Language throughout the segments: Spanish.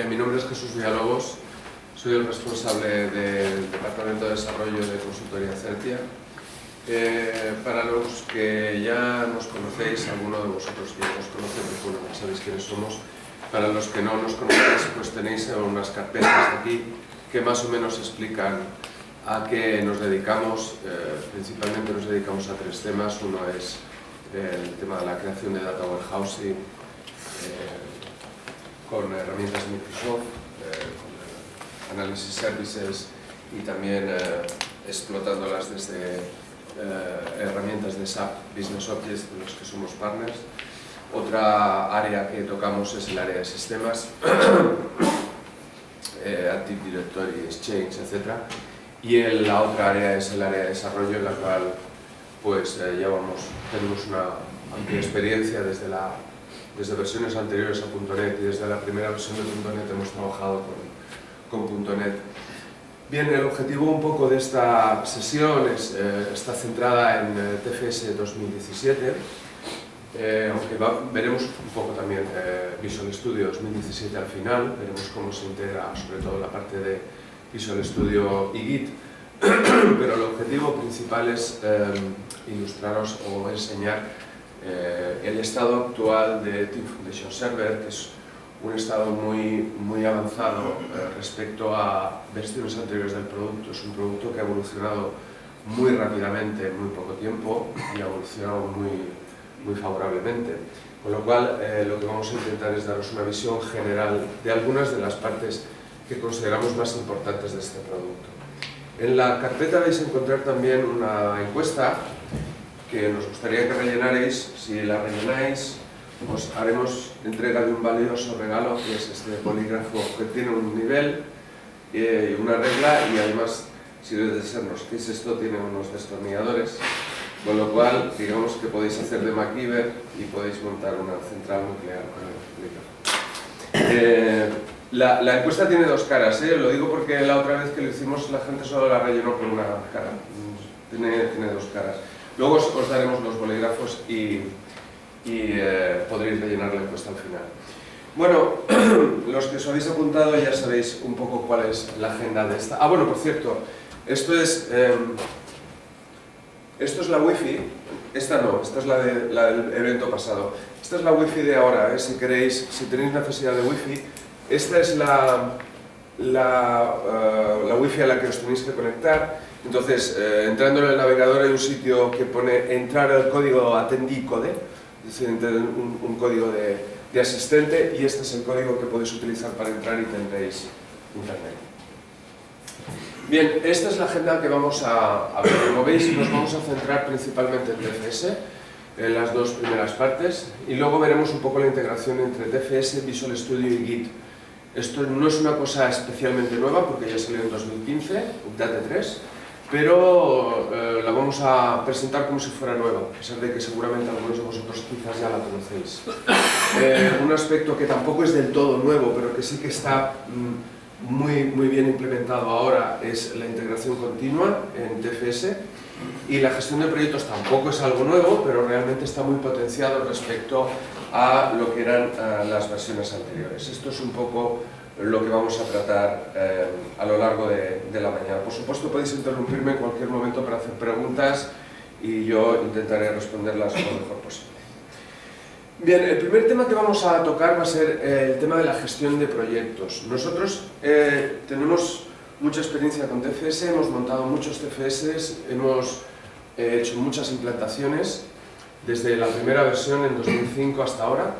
Mi nombre es Jesús Villalobos, soy el responsable del Departamento de Desarrollo de Consultoría Certia. Para los que ya nos conocéis, alguno de vosotros que nos conoce, pues bueno, ya sabéis quiénes somos. Para los que no nos conocéis, pues tenéis unas carpetas aquí que más o menos explican a qué nos dedicamos. Principalmente nos dedicamos a tres temas. Uno es el tema de la creación de Data Warehousing con herramientas Microsoft, con Analysis Services y también explotándolas desde herramientas de SAP Business Objects, de los que somos partners. Otra área que tocamos es el área de sistemas, Active Directory, Exchange, etc. Y la otra área es el área de desarrollo, en la cual pues, tenemos una amplia experiencia desde versiones anteriores a .NET, y desde la primera versión de .NET hemos trabajado con .NET. Bien, el objetivo un poco de esta sesión está centrada en TFS 2017, aunque veremos un poco también Visual Studio 2017 al final, veremos cómo se integra sobre todo la parte de Visual Studio y Git, pero el objetivo principal es ilustraros o enseñar el estado actual de Team Foundation Server, que es un estado muy avanzado respecto a versiones anteriores del producto. Es un producto que ha evolucionado muy rápidamente en muy poco tiempo y ha evolucionado muy favorablemente. Con lo cual, lo que vamos a intentar es daros una visión general de algunas de las partes que consideramos más importantes de este producto. En la carpeta vais a encontrar también una encuesta que nos gustaría que rellenarais. Si la rellenáis, os haremos entrega de un valioso regalo, que es este bolígrafo que tiene un nivel y una regla, y además, si deseamos qué es esto, tiene unos destornilladores, con lo cual digamos que podéis hacer de MacGyver y podéis montar una central nuclear con el bolígrafo. La encuesta tiene dos caras, lo digo porque la otra vez que lo hicimos la gente solo la rellenó con una cara. Tiene dos caras. Luego os daremos los bolígrafos y podréis rellenar la encuesta al final. Bueno, los que os habéis apuntado ya sabéis un poco cuál es la agenda de esta. Ah, bueno, por cierto, esto es la wifi. Esta no, esta es la del evento pasado. Esta es la wifi de ahora, si queréis, si tenéis necesidad de wifi. Esta es la wifi a la que os tenéis que conectar. Entonces, entrando en el navegador hay un sitio que pone entrar el código attendee code, es decir, un código de asistente, y este es el código que podéis utilizar para entrar y tendréis internet. Bien, esta es la agenda que vamos a ver. Como veis, nos vamos a centrar principalmente en TFS, en las dos primeras partes, y luego veremos un poco la integración entre TFS, Visual Studio y Git. Esto no es una cosa especialmente nueva porque ya salió en 2015, Update 3, pero la vamos a presentar como si fuera nueva, a pesar de que seguramente algunos de vosotros quizás ya la conocéis. Un aspecto que tampoco es del todo nuevo, pero que sí que está muy bien implementado ahora, es la integración continua en TFS, y la gestión de proyectos tampoco es algo nuevo, pero realmente está muy potenciado respecto a lo que eran las versiones anteriores. Esto es un poco lo que vamos a tratar a lo largo de la mañana. Por supuesto, podéis interrumpirme en cualquier momento para hacer preguntas y yo intentaré responderlas lo mejor posible. Bien, el primer tema que vamos a tocar va a ser el tema de la gestión de proyectos. Nosotros tenemos mucha experiencia con TFS, hemos montado muchos TFS, hemos hecho muchas implantaciones desde la primera versión en 2005 hasta ahora,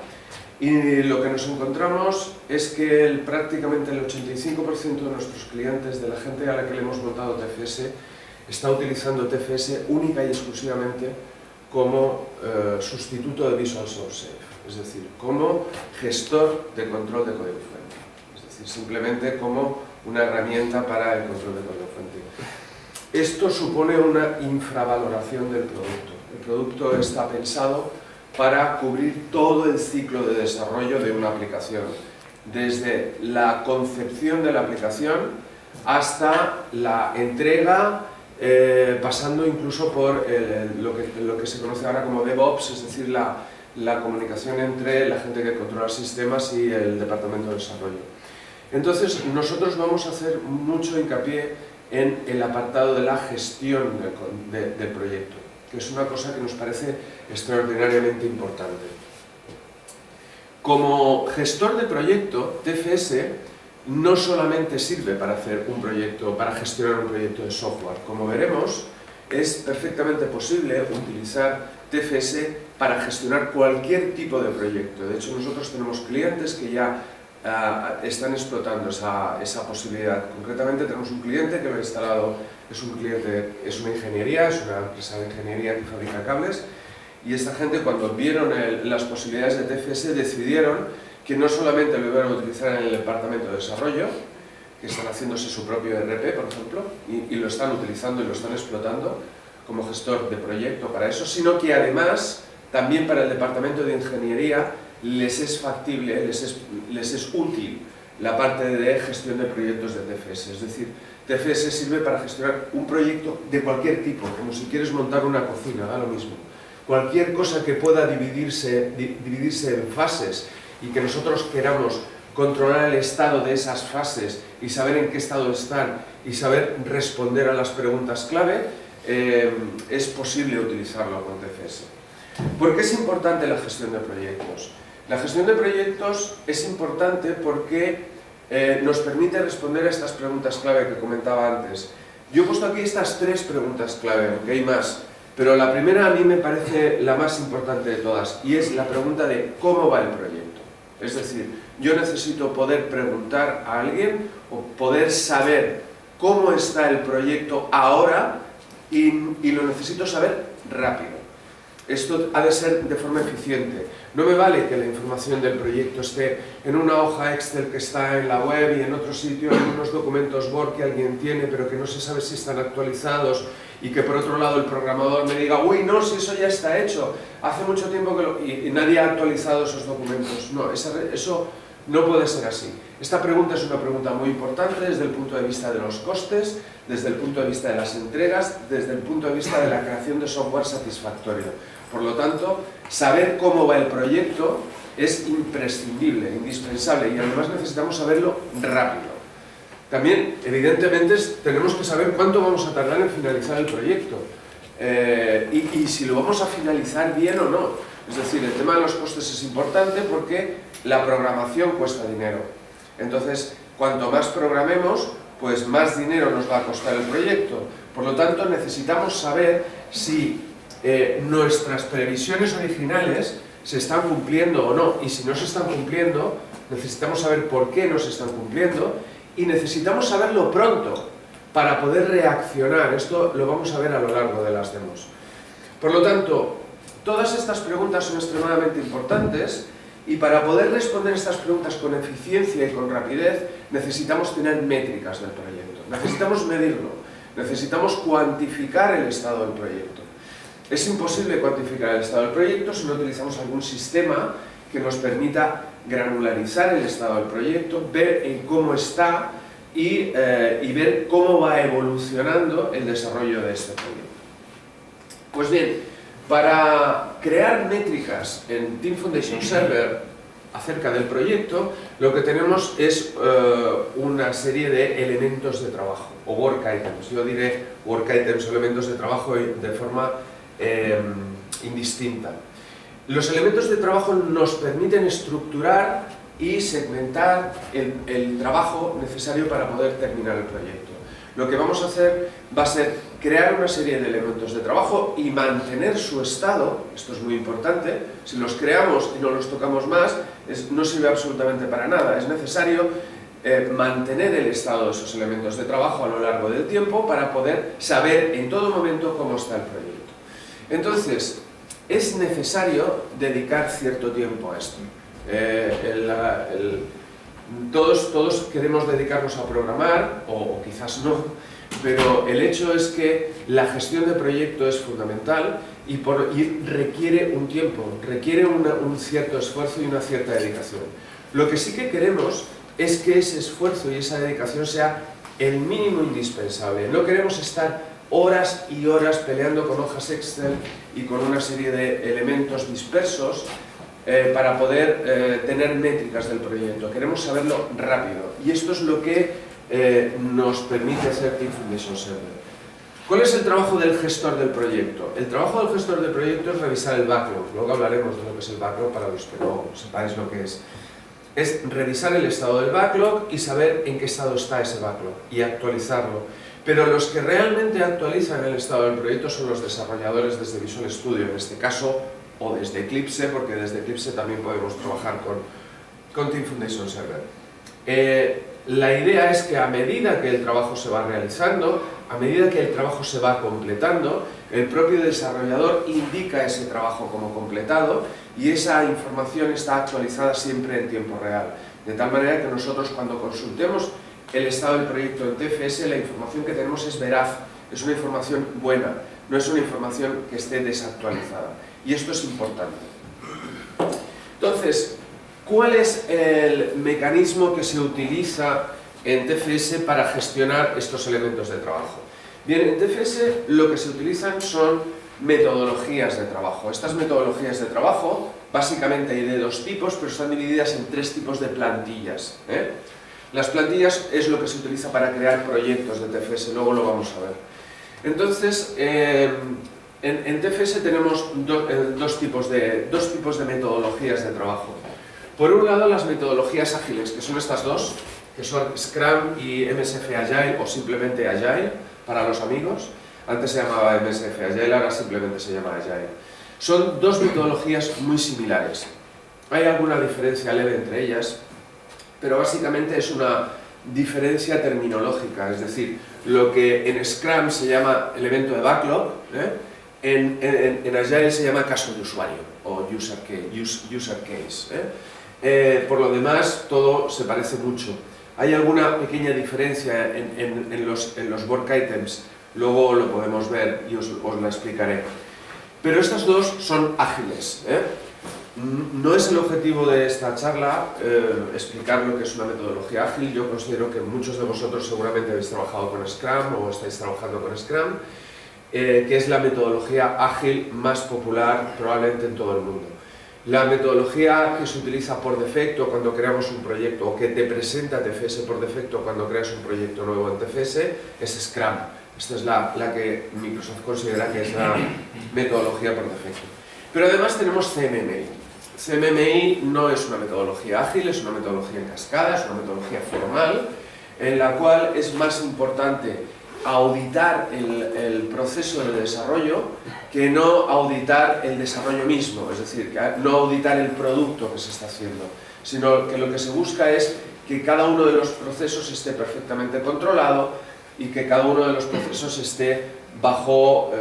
y lo que nos encontramos es que prácticamente el 85% de nuestros clientes, de la gente a la que le hemos montado TFS, está utilizando TFS única y exclusivamente como sustituto de Visual Source Safe, es decir, como gestor de control de código fuente, es decir, simplemente como una herramienta para el control de código fuente. Esto supone una infravaloración del producto. El producto está pensado para cubrir todo el ciclo de desarrollo de una aplicación, desde la concepción de la aplicación hasta la entrega, pasando incluso por lo que se conoce ahora como DevOps, es decir, la comunicación entre la gente que controla sistemas y el departamento de desarrollo. Entonces, nosotros vamos a hacer mucho hincapié en el apartado de la gestión del proyecto, que es una cosa que nos parece extraordinariamente importante. Como gestor de proyecto, TFS no solamente sirve para hacer un proyecto, para gestionar un proyecto de software. Como veremos, es perfectamente posible utilizar TFS para gestionar cualquier tipo de proyecto. De hecho, nosotros tenemos clientes que ya están explotando esa posibilidad. Concretamente, tenemos un cliente que lo ha instalado, es una ingeniería, es una empresa de ingeniería que fabrica cables, y esta gente, cuando vieron las posibilidades de TFS, decidieron que no solamente lo iban a utilizar en el departamento de desarrollo, que están haciéndose su propio ERP, por ejemplo, y lo están utilizando y lo están explotando como gestor de proyecto para eso, sino que además también para el departamento de ingeniería les es factible, les es útil la parte de gestión de proyectos de TFS. Es decir, TFS sirve para gestionar un proyecto de cualquier tipo, como si quieres montar una cocina, da lo mismo. Cualquier cosa que pueda dividirse en fases y que nosotros queramos controlar el estado de esas fases y saber en qué estado están y saber responder a las preguntas clave, es posible utilizarlo con TFS. ¿Por qué es importante la gestión de proyectos? La gestión de proyectos es importante porque nos permite responder a estas preguntas clave que comentaba antes. Yo he puesto aquí estas 3 preguntas clave, aunque hay más, pero la primera a mí me parece la más importante de todas, y es la pregunta de ¿cómo va el proyecto? Es decir, yo necesito poder preguntar a alguien o poder saber cómo está el proyecto ahora y lo necesito saber rápido. Esto ha de ser de forma eficiente. No me vale que la información del proyecto esté en una hoja Excel que está en la web y en otro sitio en unos documentos Word que alguien tiene pero que no se sabe si están actualizados, y que por otro lado el programador me diga uy, no, si eso ya está hecho, hace mucho tiempo que y nadie ha actualizado esos documentos. No, eso no puede ser así. Esta pregunta es una pregunta muy importante desde el punto de vista de los costes, desde el punto de vista de las entregas, desde el punto de vista de la creación de software satisfactorio. Por lo tanto, saber cómo va el proyecto es imprescindible, indispensable, y además necesitamos saberlo rápido. También, evidentemente, tenemos que saber cuánto vamos a tardar en finalizar el proyecto y si lo vamos a finalizar bien o no. Es decir, el tema de los costes es importante porque la programación cuesta dinero. Entonces, cuanto más programemos, pues más dinero nos va a costar el proyecto. Por lo tanto, necesitamos saber si nuestras previsiones originales se están cumpliendo o no. Y si no se están cumpliendo, necesitamos saber por qué no se están cumpliendo. Y necesitamos saberlo pronto para poder reaccionar. Esto lo vamos a ver a lo largo de las demos. Por lo tanto, todas estas preguntas son extremadamente importantes, y para poder responder estas preguntas con eficiencia y con rapidez necesitamos tener métricas del proyecto. Necesitamos medirlo, necesitamos cuantificar el estado del proyecto. Es imposible cuantificar el estado del proyecto si no utilizamos algún sistema que nos permita granularizar el estado del proyecto, ver en cómo está y ver cómo va evolucionando el desarrollo de este proyecto. Pues bien, para crear métricas en Team Foundation Server acerca del proyecto, lo que tenemos es una serie de elementos de trabajo, o work items. Yo diré work items o elementos de trabajo de forma indistinta. Los elementos de trabajo nos permiten estructurar y segmentar el trabajo necesario para poder terminar el proyecto. Lo que vamos a hacer va a ser crear una serie de elementos de trabajo y mantener su estado. Esto es muy importante. Si los creamos y no los tocamos más, no sirve absolutamente para nada. Es necesario mantener el estado de esos elementos de trabajo a lo largo del tiempo para poder saber en todo momento cómo está el proyecto. Entonces, es necesario dedicar cierto tiempo a esto. Todos queremos dedicarnos a programar, o quizás no, pero el hecho es que la gestión de proyecto es fundamental y requiere un tiempo, requiere un cierto esfuerzo y una cierta dedicación. Lo que sí que queremos es que ese esfuerzo y esa dedicación sea el mínimo indispensable. No queremos estar horas y horas peleando con hojas Excel y con una serie de elementos dispersos para poder tener métricas del proyecto. Queremos saberlo rápido y esto es lo que nos permite hacer Team Foundation Server. ¿Cuál es el trabajo del gestor del proyecto? El trabajo del gestor del proyecto es revisar el backlog. Luego hablaremos de lo que es el backlog para los que no sepáis lo que es. Es revisar el estado del backlog y saber en qué estado está ese backlog y actualizarlo. Pero los que realmente actualizan el estado del proyecto son los desarrolladores desde Visual Studio, en este caso, o desde Eclipse, porque desde Eclipse también podemos trabajar con Team Foundation Server. La idea es que a medida que el trabajo se va realizando, a medida que el trabajo se va completando, el propio desarrollador indica ese trabajo como completado y esa información está actualizada siempre en tiempo real. De tal manera que nosotros cuando consultemos el estado del proyecto en TFS, la información que tenemos es veraz, es una información buena, no es una información que esté desactualizada. Y esto es importante. Entonces, ¿cuál es el mecanismo que se utiliza en TFS para gestionar estos elementos de trabajo? Bien, en TFS lo que se utilizan son metodologías de trabajo. Estas metodologías de trabajo, básicamente hay de dos tipos, pero están divididas en tres tipos de plantillas. Las plantillas es lo que se utiliza para crear proyectos de TFS, luego lo vamos a ver. Entonces, en TFS tenemos dos tipos de metodologías de trabajo. Por un lado, las metodologías ágiles, que son estas dos, que son Scrum y MSF Agile, o simplemente Agile, para los amigos. Antes se llamaba MSF Agile, ahora simplemente se llama Agile. Son dos metodologías muy similares. Hay alguna diferencia leve entre ellas, pero básicamente es una diferencia terminológica, es decir, lo que en Scrum se llama elemento de backlog, en Agile se llama caso de usuario, o user case. Por lo demás, todo se parece mucho. Hay alguna pequeña diferencia en los work items, luego lo podemos ver y os la explicaré. Pero estas dos son ágiles. No es el objetivo de esta charla explicar lo que es una metodología ágil. Yo considero que muchos de vosotros seguramente habéis trabajado con Scrum o estáis trabajando con Scrum, que es la metodología ágil más popular probablemente en todo el mundo. La metodología que se utiliza por defecto cuando creamos un proyecto, o que te presenta TFS por defecto cuando creas un proyecto nuevo en TFS, es Scrum. Esta es la que Microsoft considera que es la metodología por defecto. Pero además tenemos CMMI. CMMI no es una metodología ágil, es una metodología en cascada, es una metodología formal, en la cual es más importante auditar el proceso de desarrollo que no auditar el desarrollo mismo, es decir, no auditar el producto que se está haciendo, sino que lo que se busca es que cada uno de los procesos esté perfectamente controlado y que cada uno de los procesos esté bajo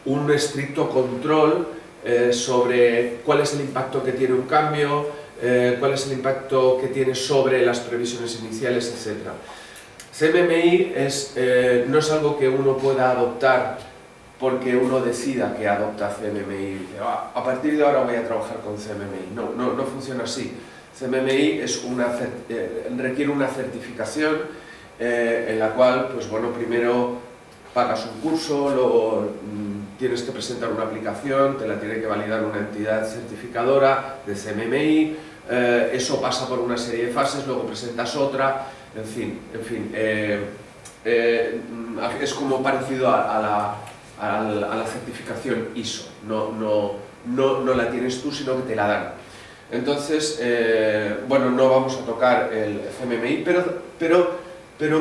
un estricto control sobre cuál es el impacto que tiene un cambio, cuál es el impacto que tiene sobre las previsiones iniciales, etc. CMMI no es algo que uno pueda adoptar porque uno decida que adopta CMMI. A partir de ahora voy a trabajar con CMMI. No funciona así. CMMI requiere una certificación en la cual, pues bueno, primero pagas un curso, luego tienes que presentar una aplicación, te la tiene que validar una entidad certificadora de CMMI, eso pasa por una serie de fases, luego presentas otra, en fin, es como parecido a la certificación ISO, no la tienes tú, sino que te la dan. Entonces, bueno, no vamos a tocar el CMMI, pero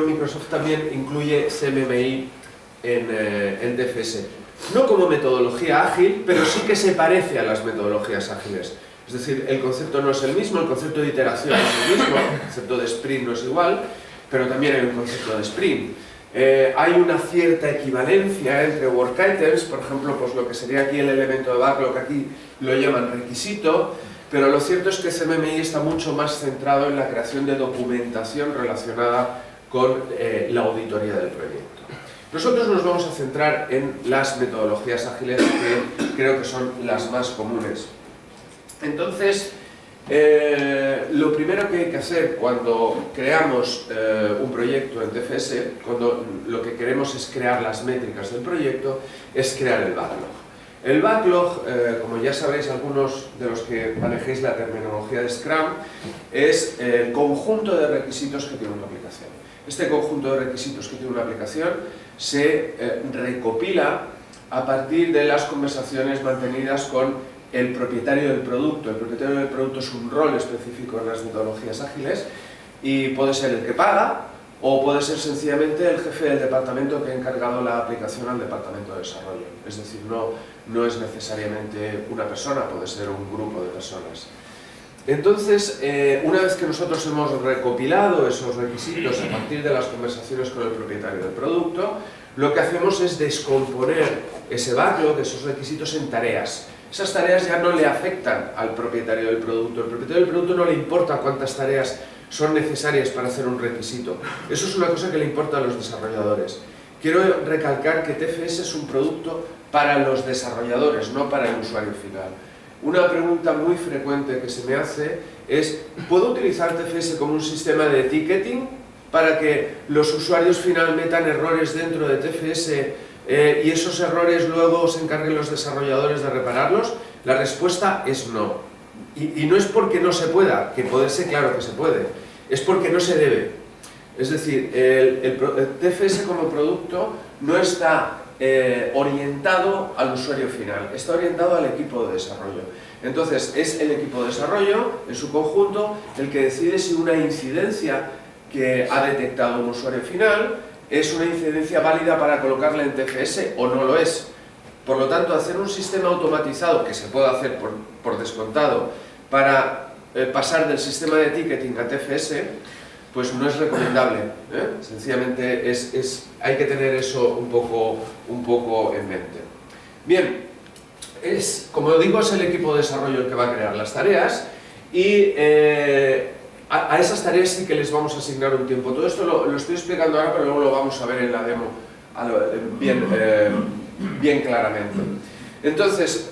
Microsoft también incluye CMMI en TFS. No como metodología ágil, pero sí que se parece a las metodologías ágiles. Es decir, el concepto no es el mismo, el concepto de iteración no es el mismo, el concepto de sprint no es igual, pero también hay un concepto de sprint. Hay una cierta equivalencia entre work items, por ejemplo, pues lo que sería aquí el elemento de backlog, aquí lo llaman requisito, pero lo cierto es que CMMI está mucho más centrado en la creación de documentación relacionada con la auditoría del proyecto. Nosotros nos vamos a centrar en las metodologías ágiles que creo que son las más comunes. Entonces, Lo primero que hay que hacer cuando creamos un proyecto en TFS, cuando lo que queremos es crear las métricas del proyecto, es crear el backlog. El backlog, como ya sabréis algunos de los que manejéis la terminología de Scrum, es el conjunto de requisitos que tiene una aplicación. Este conjunto de requisitos que tiene una aplicación se recopila a partir de las conversaciones mantenidas con el propietario del producto. El propietario del producto es un rol específico en las metodologías ágiles y puede ser el que paga o puede ser sencillamente el jefe del departamento que ha encargado la aplicación al departamento de desarrollo. Es decir, no es necesariamente una persona, puede ser un grupo de personas. Entonces, una vez que nosotros hemos recopilado esos requisitos a partir de las conversaciones con el propietario del producto, lo que hacemos es descomponer ese backlog, esos requisitos, en tareas. Esas tareas ya no le afectan al propietario del producto. El propietario del producto no le importa cuántas tareas son necesarias para hacer un requisito. Eso es una cosa que le importa a los desarrolladores. Quiero recalcar que TFS es un producto para los desarrolladores, no para el usuario final. Una pregunta muy frecuente que se me hace es: ¿puedo utilizar TFS como un sistema de ticketing para que los usuarios final metan errores dentro de TFS y esos errores luego se encarguen los desarrolladores de repararlos? La respuesta es no. Y no es porque no se pueda, que poderse, claro que se puede, es porque no se debe. Es decir, el TFS como producto no está orientado al usuario final, está orientado al equipo de desarrollo. Entonces, es el equipo de desarrollo, en su conjunto, el que decide si una incidencia que ha detectado un usuario final es una incidencia válida para colocarla en TFS o no lo es. Por lo tanto, hacer un sistema automatizado, que se puede hacer por descontado, para pasar del sistema de ticketing a TFS, pues no es recomendable. Sencillamente hay que tener eso un poco en mente. Bien, como digo, es el equipo de desarrollo el que va a crear las tareas y a esas tareas sí que les vamos a asignar un tiempo. Todo esto lo estoy explicando ahora, pero luego lo vamos a ver en la demo bien claramente. Entonces,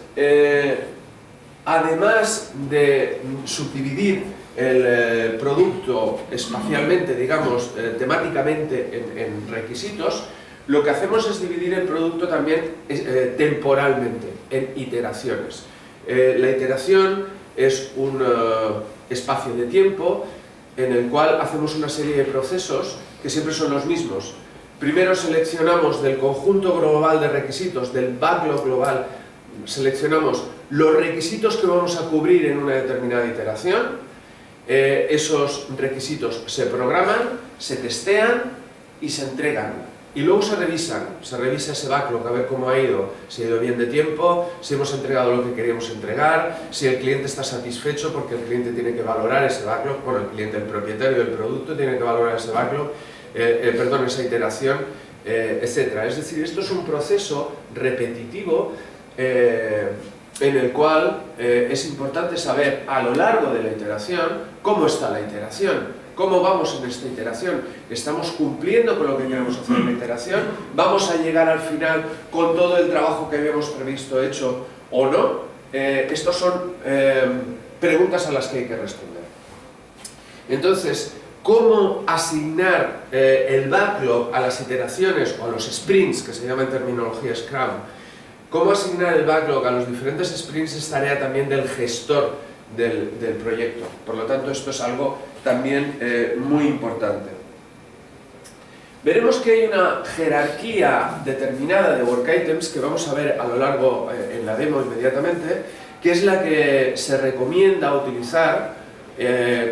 además de subdividir el producto espacialmente, digamos, temáticamente en requisitos, lo que hacemos es dividir el producto también temporalmente, en iteraciones. La iteración es un espacio de tiempo en el cual hacemos una serie de procesos que siempre son los mismos. Primero seleccionamos del conjunto global de requisitos, del backlog global, seleccionamos los requisitos que vamos a cubrir en una determinada iteración. Esos requisitos se programan, se testean y se entregan. Y luego se revisa ese backlog a ver cómo ha ido, si ha ido bien de tiempo, si hemos entregado lo que queríamos entregar, si el cliente está satisfecho, porque el cliente tiene que valorar ese backlog, bueno, el propietario del producto tiene que valorar ese backlog, esa iteración, etc. Es decir, esto es un proceso repetitivo en el cual es importante saber a lo largo de la iteración cómo está la iteración. ¿Cómo vamos en esta iteración? ¿Estamos cumpliendo con lo que queremos hacer en la iteración? ¿Vamos a llegar al final con todo el trabajo que habíamos previsto hecho o no? Estas son preguntas a las que hay que responder. Entonces, ¿cómo asignar el backlog a las iteraciones o a los sprints, que se llama en terminología Scrum? ¿Cómo asignar el backlog a los diferentes sprints? Es tarea también del gestor del proyecto. Por lo tanto, esto es algo también muy importante. Veremos que hay una jerarquía determinada de work items que vamos a ver a lo largo en la demo inmediatamente, que es la que se recomienda utilizar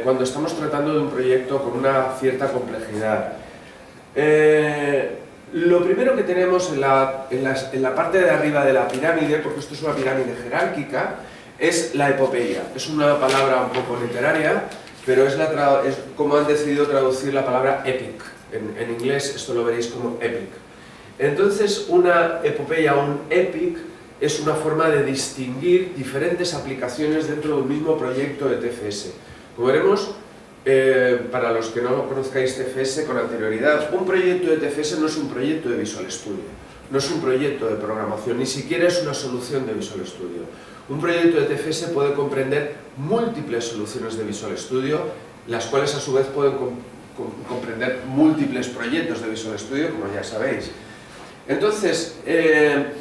cuando estamos tratando de un proyecto con una cierta complejidad. Lo primero que tenemos en la parte de arriba de la pirámide, porque esto es una pirámide jerárquica, es la epopeya. Es una palabra un poco literaria, pero es como han decidido traducir la palabra epic. En inglés esto lo veréis como epic. Entonces, una epopeya o un epic es una forma de distinguir diferentes aplicaciones dentro de un mismo proyecto de TFS. Como veremos, para los que no conozcáis TFS con anterioridad, un proyecto de TFS no es un proyecto de Visual Studio. no es un proyecto de programación, ni siquiera es una solución de Visual Studio. Un proyecto de TFS puede comprender múltiples soluciones de Visual Studio, las cuales a su vez pueden comprender múltiples proyectos de Visual Studio, como ya sabéis. Entonces,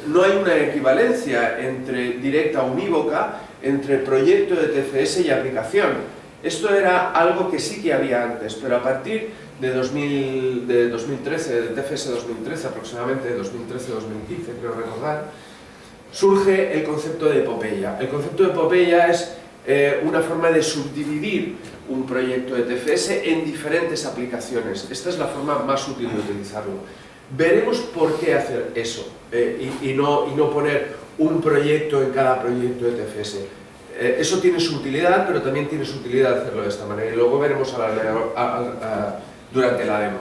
no hay una equivalencia directa o unívoca entre proyecto de TFS y aplicación. Esto era algo que sí que había antes, pero a partir de 2013, de TFS 2013 aproximadamente, 2013-2015 creo recordar, surge el concepto de epopeya. El concepto de epopeya es una forma de subdividir un proyecto de TFS en diferentes aplicaciones. Esta es la forma más útil de utilizarlo. Veremos por qué hacer eso y no poner un proyecto en cada proyecto de TFS. Eso tiene su utilidad, pero también tiene su utilidad hacerlo de esta manera y luego veremos durante la demo.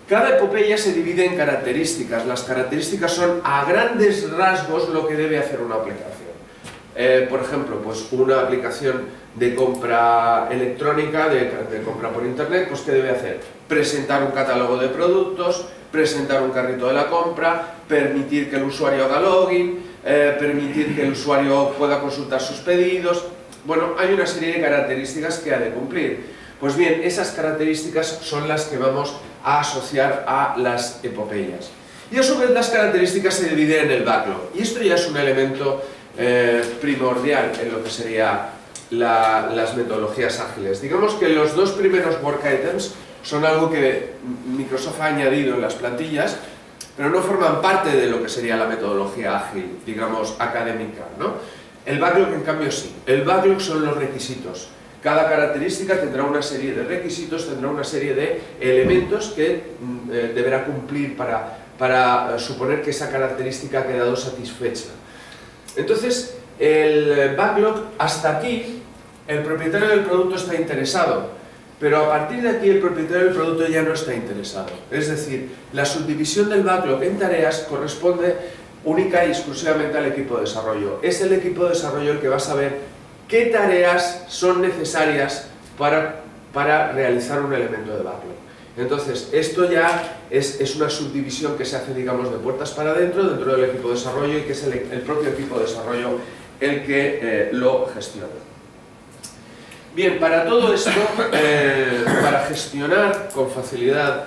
Cada epopeya se divide en características. Las características son a grandes rasgos lo que debe hacer una aplicación. Por ejemplo, pues una aplicación de compra electrónica, de compra por internet, pues ¿qué debe hacer? Presentar un catálogo de productos, presentar un carrito de la compra, permitir que el usuario haga login, permitir que el usuario pueda consultar sus pedidos. Bueno, hay una serie de características que ha de cumplir. Pues bien, esas características son las que vamos a asociar a las epopeyas. Y a su vez las características se dividen en el backlog. Y esto ya es un elemento primordial en lo que sería las metodologías ágiles. Digamos que los dos primeros work items son algo que Microsoft ha añadido en las plantillas, pero no forman parte de lo que sería la metodología ágil, digamos, académica, ¿no? El backlog, en cambio, sí. El backlog son los requisitos. Cada característica tendrá una serie de requisitos, tendrá una serie de elementos que deberá cumplir para suponer que esa característica ha quedado satisfecha. Entonces, el backlog, hasta aquí, el propietario del producto está interesado, pero a partir de aquí el propietario del producto ya no está interesado. Es decir, la subdivisión del backlog en tareas corresponde única y exclusivamente al equipo de desarrollo. Es el equipo de desarrollo el que va a saber qué tareas son necesarias para realizar un elemento de backlog. Entonces, esto ya es una subdivisión que se hace, digamos, de puertas para adentro, dentro del equipo de desarrollo, y que es el propio equipo de desarrollo el que lo gestiona. Bien, para todo esto, para gestionar con facilidad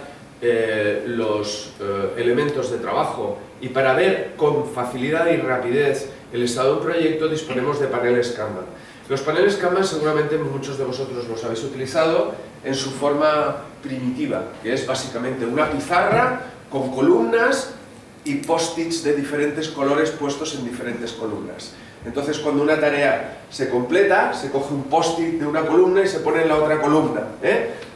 los elementos de trabajo y para ver con facilidad y rapidez el estado de un proyecto, disponemos de paneles Kanban. Los paneles Kanban seguramente muchos de vosotros los habéis utilizado en su forma primitiva, que es básicamente una pizarra con columnas y post-its de diferentes colores puestos en diferentes columnas. Entonces, cuando una tarea se completa, se coge un post-it de una columna y se pone en la otra columna.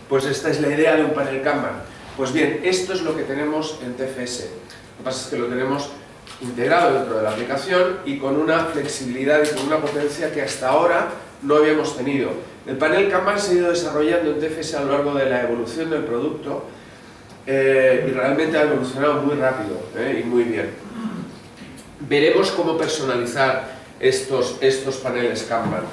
Pues esta es la idea de un panel Kanban. Pues bien, esto es lo que tenemos en TFS. Lo que pasa es que lo tenemos integrado dentro de la aplicación y con una flexibilidad y con una potencia que hasta ahora no habíamos tenido. El panel Kanban se ha ido desarrollando en TFS a lo largo de la evolución del producto y realmente ha evolucionado muy rápido y muy bien. Veremos cómo personalizar estos paneles Kanban.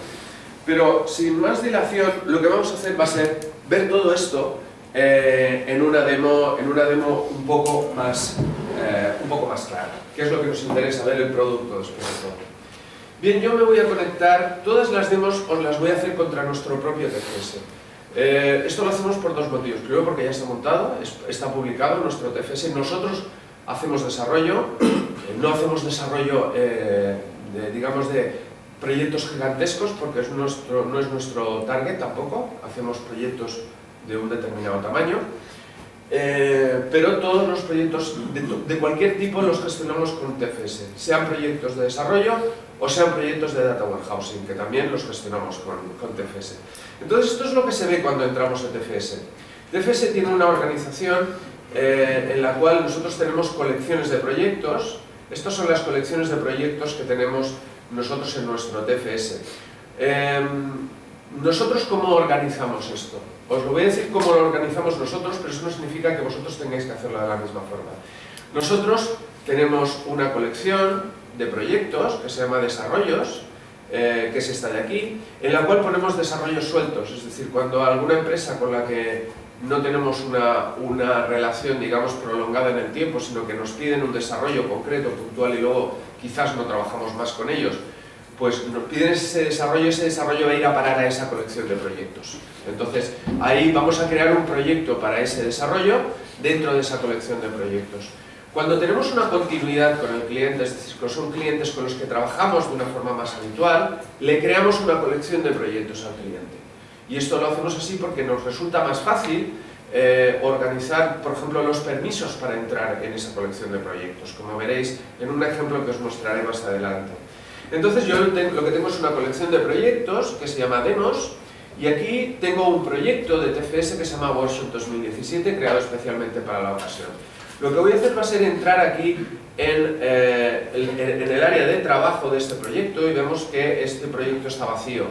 Pero sin más dilación, lo que vamos a hacer va a ser ver todo esto en una demo un poco más clara, que es lo que nos interesa, ver el producto después de todo. Bien, yo me voy a conectar, todas las demos os las voy a hacer contra nuestro propio TFS. Esto lo hacemos por dos motivos. Primero, porque ya está montado, está publicado en nuestro TFS. Nosotros hacemos desarrollo, no hacemos desarrollo digamos de proyectos gigantescos, porque no es nuestro target tampoco. Hacemos proyectos de un determinado tamaño, pero todos los proyectos de cualquier tipo los gestionamos con TFS, sean proyectos de desarrollo o sean proyectos de data warehousing, que también los gestionamos con TFS. Entonces, esto es lo que se ve cuando entramos en TFS. TFS tiene una organización en la cual nosotros tenemos colecciones de proyectos. Estas son las colecciones de proyectos que tenemos nosotros en nuestro TFS. ¿Nosotros cómo organizamos esto? Os lo voy a decir cómo lo organizamos nosotros, pero eso no significa que vosotros tengáis que hacerlo de la misma forma. Nosotros tenemos una colección de proyectos que se llama desarrollos, que es esta de aquí, en la cual ponemos desarrollos sueltos. Es decir, cuando alguna empresa con la que no tenemos una relación, digamos, prolongada en el tiempo, sino que nos piden un desarrollo concreto, puntual, y luego quizás no trabajamos más con ellos, pues nos piden ese desarrollo va a ir a parar a esa colección de proyectos. Entonces, ahí vamos a crear un proyecto para ese desarrollo dentro de esa colección de proyectos. Cuando tenemos una continuidad con el cliente, es decir, que son clientes con los que trabajamos de una forma más habitual, le creamos una colección de proyectos al cliente. Y esto lo hacemos así porque nos resulta más fácil organizar, por ejemplo, los permisos para entrar en esa colección de proyectos, como veréis en un ejemplo que os mostraré más adelante. Entonces yo lo que tengo es una colección de proyectos que se llama Demos, y aquí tengo un proyecto de TFS que se llama Workshop 2017, creado especialmente para la ocasión. Lo que voy a hacer va a ser entrar aquí en el área de trabajo de este proyecto y vemos que este proyecto está vacío.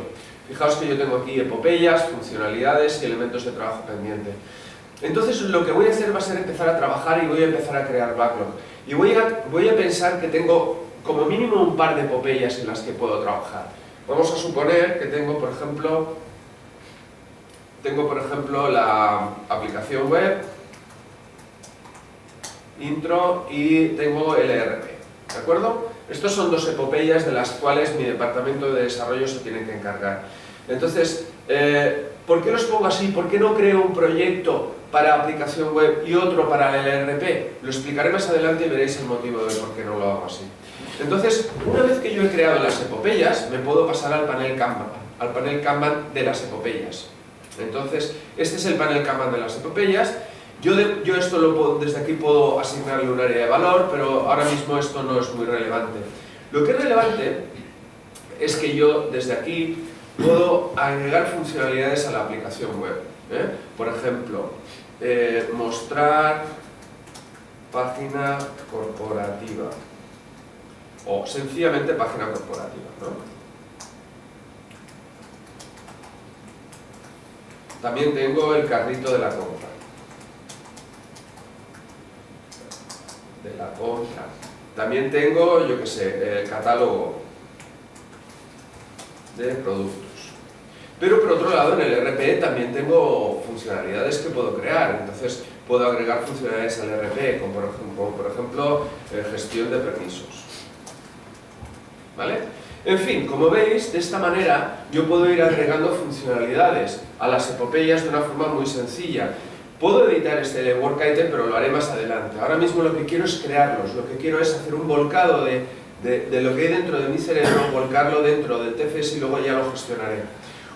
Fijaos que yo tengo aquí epopeyas, funcionalidades y elementos de trabajo pendiente. Entonces lo que voy a hacer va a ser empezar a trabajar y voy a empezar a crear backlog. Y voy a pensar que tengo como mínimo un par de epopeyas en las que puedo trabajar. Vamos a suponer que tengo, por ejemplo, la aplicación web, intro, y tengo el ERP, ¿de acuerdo? Estos son dos epopeyas de las cuales mi departamento de desarrollo se tiene que encargar. Entonces, ¿por qué los pongo así? ¿Por qué no creo un proyecto para aplicación web y otro para el ERP? Lo explicaré más adelante y veréis el motivo de por qué no lo hago así. Entonces, una vez que yo he creado las epopeyas, me puedo pasar al panel Kanban de las epopeyas. Entonces, este es el panel Kanban de las epopeyas. Yo esto desde aquí puedo asignarle un área de valor, pero ahora mismo esto no es muy relevante. Lo que es relevante es que yo desde aquí puedo agregar funcionalidades a la aplicación web. Por ejemplo, mostrar página corporativa o sencillamente página corporativa, ¿no? También tengo el carrito de la compra. También tengo, yo qué sé, el catálogo de productos. Pero por otro lado, en el ERP también tengo funcionalidades que puedo crear. Entonces puedo agregar funcionalidades al ERP, como por ejemplo gestión de permisos. ¿Vale? En fin, como veis, de esta manera yo puedo ir agregando funcionalidades a las epopeyas de una forma muy sencilla. Puedo editar este work item, pero lo haré más adelante. Ahora mismo lo que quiero es crearlos, lo que quiero es hacer un volcado de lo que hay dentro de mi cerebro, volcarlo dentro del TFS y luego ya lo gestionaré.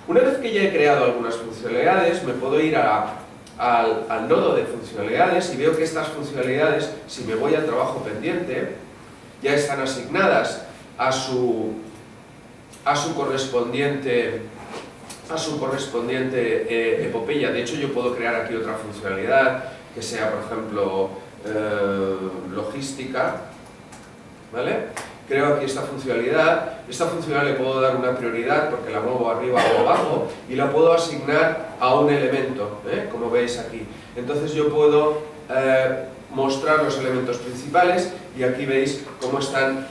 Una vez que ya he creado algunas funcionalidades, me puedo ir al nodo de funcionalidades y veo que estas funcionalidades, si me voy al trabajo pendiente, ya están asignadas a su correspondiente epopeya. De hecho, yo puedo crear aquí otra funcionalidad que sea, por ejemplo, logística, ¿vale? Creo aquí esta funcionalidad le puedo dar una prioridad porque la muevo arriba o abajo y la puedo asignar a un elemento, como veis aquí. Entonces yo puedo mostrar los elementos principales y aquí veis cómo están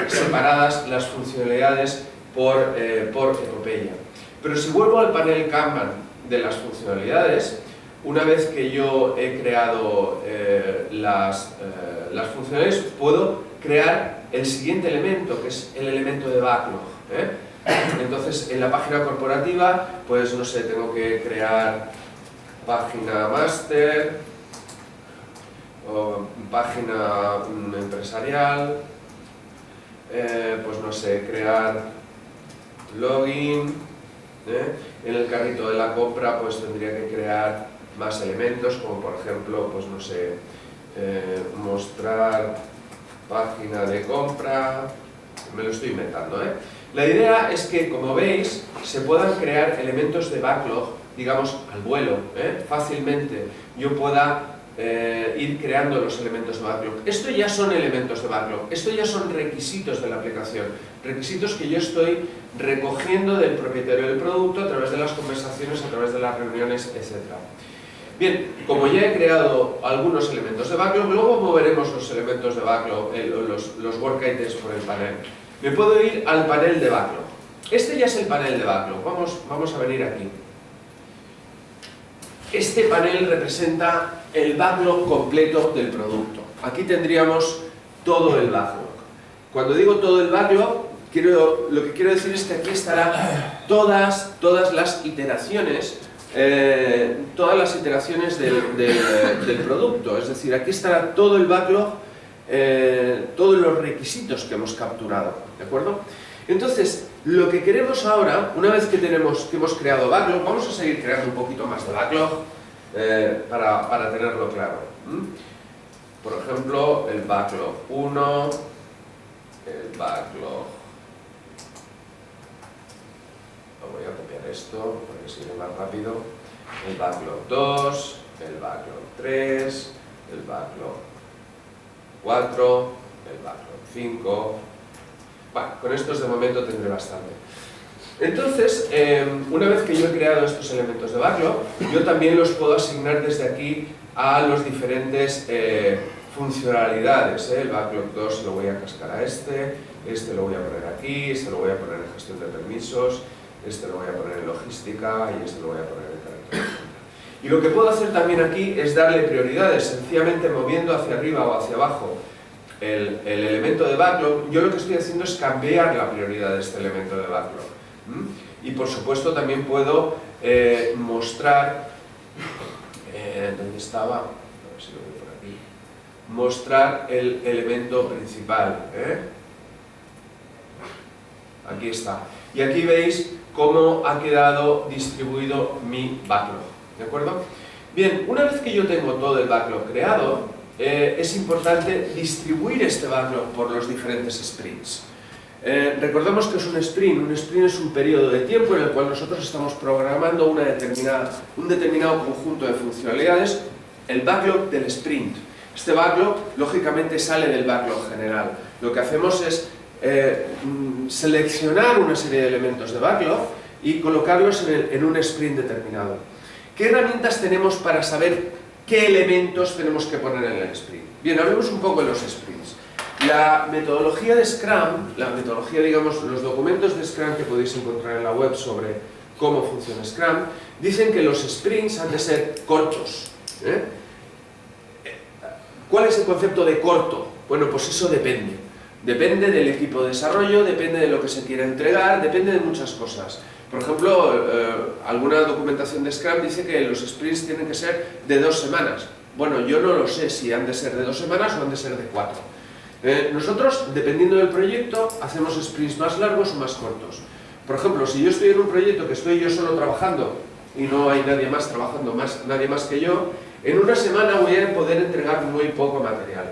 separadas las funcionalidades por epopeya. Pero si vuelvo al panel Kanban de las funcionalidades, una vez que yo he creado las funcionalidades, puedo crear el siguiente elemento, que es el elemento de backlog. Entonces, en la página corporativa, pues no sé, tengo que crear página máster, o página empresarial, pues no sé, crear login. En el carrito de la compra pues tendría que crear más elementos, como por ejemplo, pues no sé, mostrar página de compra, me lo estoy inventando, La idea es que, como veis, se puedan crear elementos de backlog, digamos, al vuelo, fácilmente. Yo pueda ir creando los elementos de backlog. Esto ya son elementos de backlog, esto ya son requisitos de la aplicación, requisitos que yo estoy recogiendo del propietario del producto a través de las conversaciones, a través de las reuniones, etc. Bien, como ya he creado algunos elementos de backlog, luego moveremos los elementos de backlog, los work items por el panel. Me puedo ir al panel de backlog. Este ya es el panel de backlog, vamos a venir aquí. este panel representa el backlog completo del producto. Aquí tendríamos todo el backlog. Cuando digo todo el backlog, lo que quiero decir es que aquí estarán todas las iteraciones, del producto. Es decir, aquí estará todo el backlog, todos los requisitos que hemos capturado, ¿de acuerdo? Entonces, lo que queremos ahora, una vez que hemos creado backlog, vamos a seguir creando un poquito más de backlog para tenerlo claro. Por ejemplo, el backlog 1, el backlog... Voy a copiar esto porque sigue más rápido. El backlog 2, el backlog 3, el backlog 4, el backlog 5. Bueno, con estos de momento tendré bastante. Entonces, una vez que yo he creado estos elementos de backlog, yo también los puedo asignar desde aquí a los diferentes funcionalidades. El backlog 2 lo voy a cascar a este lo voy a poner aquí, este lo voy a poner en gestión de permisos, este lo voy a poner en logística y este lo voy a poner en característica. Y lo que puedo hacer también aquí es darle prioridades, sencillamente moviendo hacia arriba o hacia abajo el elemento de backlog. Yo lo que estoy haciendo es cambiar la prioridad de este elemento de backlog. Y por supuesto también puedo mostrar, ¿dónde estaba? A ver si lo veo por aquí. Mostrar el elemento principal. Aquí está. Y aquí veis cómo ha quedado distribuido mi backlog, ¿de acuerdo? Bien, una vez que yo tengo todo el backlog creado, es importante distribuir este backlog por los diferentes sprints. Recordemos que es un sprint es un periodo de tiempo en el cual nosotros estamos programando un determinado conjunto de funcionalidades, el backlog del sprint. Este backlog, lógicamente, sale del backlog general. Lo que hacemos es seleccionar una serie de elementos de backlog y colocarlos en un sprint determinado. ¿Qué herramientas tenemos para saber qué elementos tenemos que poner en el sprint? Bien, hablemos un poco de los sprints. La metodología de Scrum, digamos, los documentos de Scrum que podéis encontrar en la web sobre cómo funciona Scrum, dicen que los sprints han de ser cortos. ¿Cuál es el concepto de corto? Bueno, pues eso depende. Depende del equipo de desarrollo, depende de lo que se quiera entregar, depende de muchas cosas. Por ejemplo, alguna documentación de Scrum dice que los sprints tienen que ser de 2 semanas. Bueno, yo no lo sé si han de ser de 2 semanas o han de ser de 4. Nosotros, dependiendo del proyecto, hacemos sprints más largos o más cortos. Por ejemplo, si yo estoy en un proyecto que estoy yo solo trabajando y no hay nadie más trabajando, nadie más que yo, en una semana voy a poder entregar muy poco material.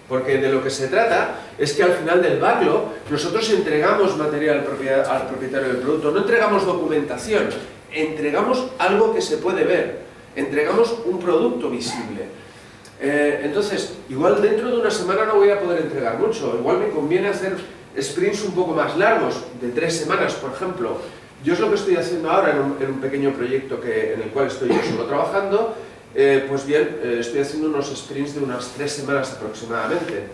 Porque de lo que se trata es que al final del backlog nosotros entregamos material al propietario del producto, no entregamos documentación, entregamos algo que se puede ver, entregamos un producto visible. Entonces, igual dentro de una semana no voy a poder entregar mucho, igual me conviene hacer sprints un poco más largos, de 3 semanas, por ejemplo. Yo es lo que estoy haciendo ahora en un pequeño proyecto en el cual estoy yo solo trabajando. Pues bien, estoy haciendo unos sprints de unas 3 semanas aproximadamente.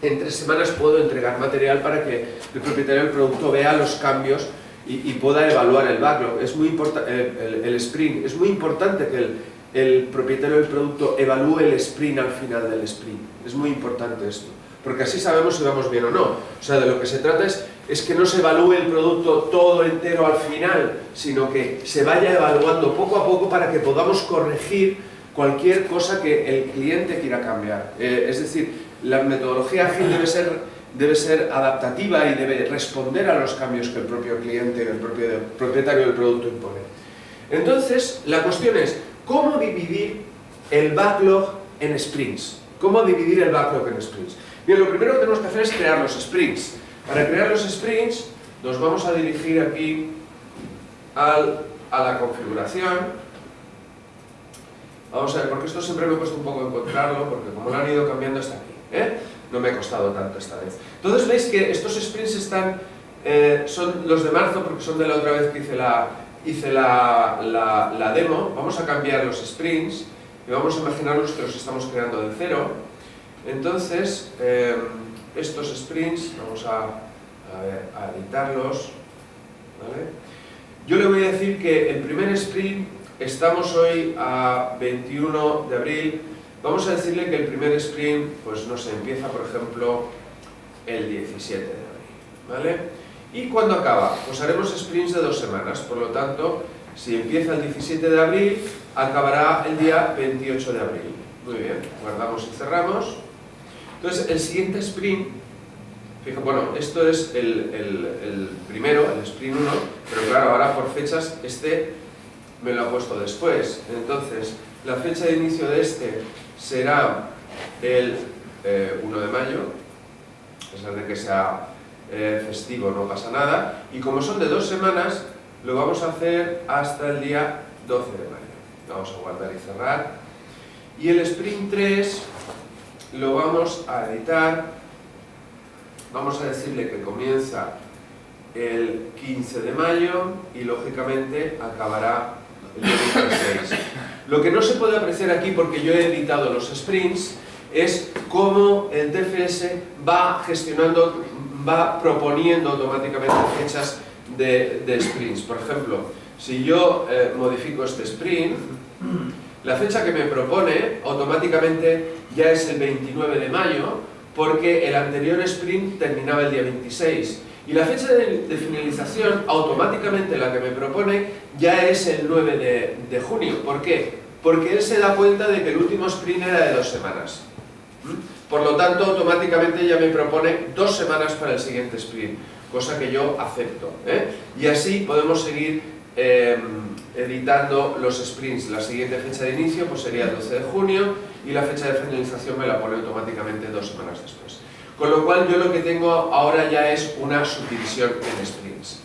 En 3 semanas puedo entregar material para que el propietario del producto vea los cambios y pueda evaluar el backlog. Es muy el sprint. Es muy importante que el propietario del producto evalúe el sprint al final del sprint. Es muy importante esto, porque así sabemos si vamos bien o no. O sea, de lo que se trata es que no se evalúe el producto todo entero al final, sino que se vaya evaluando poco a poco para que podamos corregir cualquier cosa que el cliente quiera cambiar. Es decir, la metodología ágil debe ser adaptativa y debe responder a los cambios que el propio cliente, el propio propietario del producto impone. Entonces, la cuestión es, ¿cómo dividir el backlog en sprints? ¿Cómo dividir el backlog en sprints? Bien, lo primero que tenemos que hacer es crear los sprints. Para crear los sprints nos vamos a dirigir aquí a la configuración. Vamos a ver, porque esto siempre me cuesta un poco encontrarlo, porque como lo han ido cambiando está aquí, no me ha costado tanto esta vez. Entonces veis que estos sprints son los de marzo, porque son de la otra vez que hice la demo. Vamos a cambiar los sprints y vamos a imaginarnos que los estamos creando de cero. Entonces, estos sprints, vamos a editarlos, ¿vale? Yo le voy a decir que el primer sprint estamos hoy a 21 de abril, vamos a decirle que el primer sprint, pues no sé, empieza por ejemplo el 17 de abril, ¿vale? ¿Y cuándo acaba? Pues haremos sprints de 2 semanas, por lo tanto, si empieza el 17 de abril, acabará el día 28 de abril. Muy bien, guardamos y cerramos. Entonces, el siguiente sprint, fija, bueno, esto es el primero, el sprint 1, pero claro, ahora por fechas, este me lo ha puesto después. Entonces, la fecha de inicio de este será el 1 de mayo, a pesar de que sea festivo no pasa nada, y como son de 2 semanas, lo vamos a hacer hasta el día 12 de mayo. Vamos a guardar y cerrar. Y el sprint 3 lo vamos a editar, vamos a decirle que comienza el 15 de mayo y lógicamente acabará el día 26. Lo que no se puede apreciar aquí, porque yo he editado los sprints, es cómo el TFS va gestionando, va proponiendo automáticamente fechas de sprints. Por ejemplo, si yo modifico este sprint, la fecha que me propone automáticamente ya es el 29 de mayo, porque el anterior sprint terminaba el día 26. Y la fecha de finalización, automáticamente la que me propone, ya es el 9 de junio. ¿Por qué? Porque él se da cuenta de que el último sprint era de 2 semanas. Por lo tanto, automáticamente ya me propone 2 semanas para el siguiente sprint, cosa que yo acepto, ¿eh? Y así podemos seguir editando los sprints. La siguiente fecha de inicio pues sería el 12 de junio y la fecha de finalización me la pone automáticamente 2 semanas después. Con lo cual yo lo que tengo ahora ya es una subdivisión en sprints.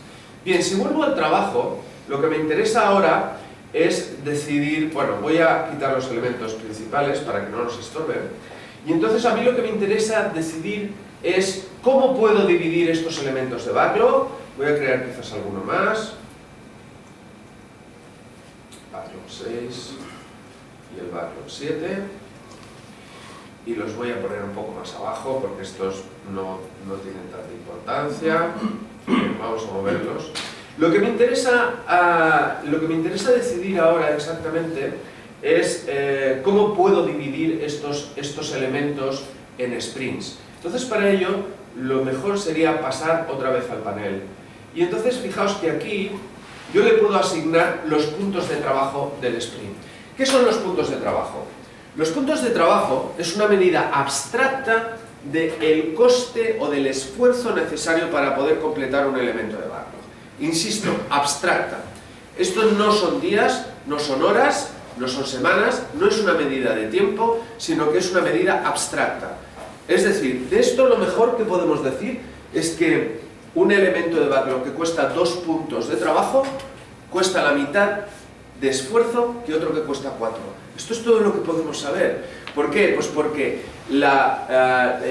Bien, si vuelvo al trabajo, lo que me interesa ahora es decidir, bueno, voy a quitar los elementos principales para que no nos estorben, y entonces a mí lo que me interesa decidir es cómo puedo dividir estos elementos de backlog. Voy a crear quizás alguno más, backlog 6 y el backlog 7. Y los voy a poner un poco más abajo porque estos no tienen tanta importancia. Bien, vamos a moverlos. Lo que me interesa decidir ahora exactamente es cómo puedo dividir estos elementos en sprints. Entonces, para ello, lo mejor sería pasar otra vez al panel. Y entonces, fijaos que aquí yo le puedo asignar los puntos de trabajo del sprint. ¿Qué son los puntos de trabajo? Los puntos de trabajo es una medida abstracta del coste o del esfuerzo necesario para poder completar un elemento de backlog. Insisto, abstracta. Estos no son días, no son horas, no son semanas, no es una medida de tiempo, sino que es una medida abstracta. Es decir, de esto lo mejor que podemos decir es que un elemento de backlog que cuesta 2 puntos de trabajo cuesta la mitad de esfuerzo que otro que cuesta 4. Esto es todo lo que podemos saber. ¿Por qué? Pues porque la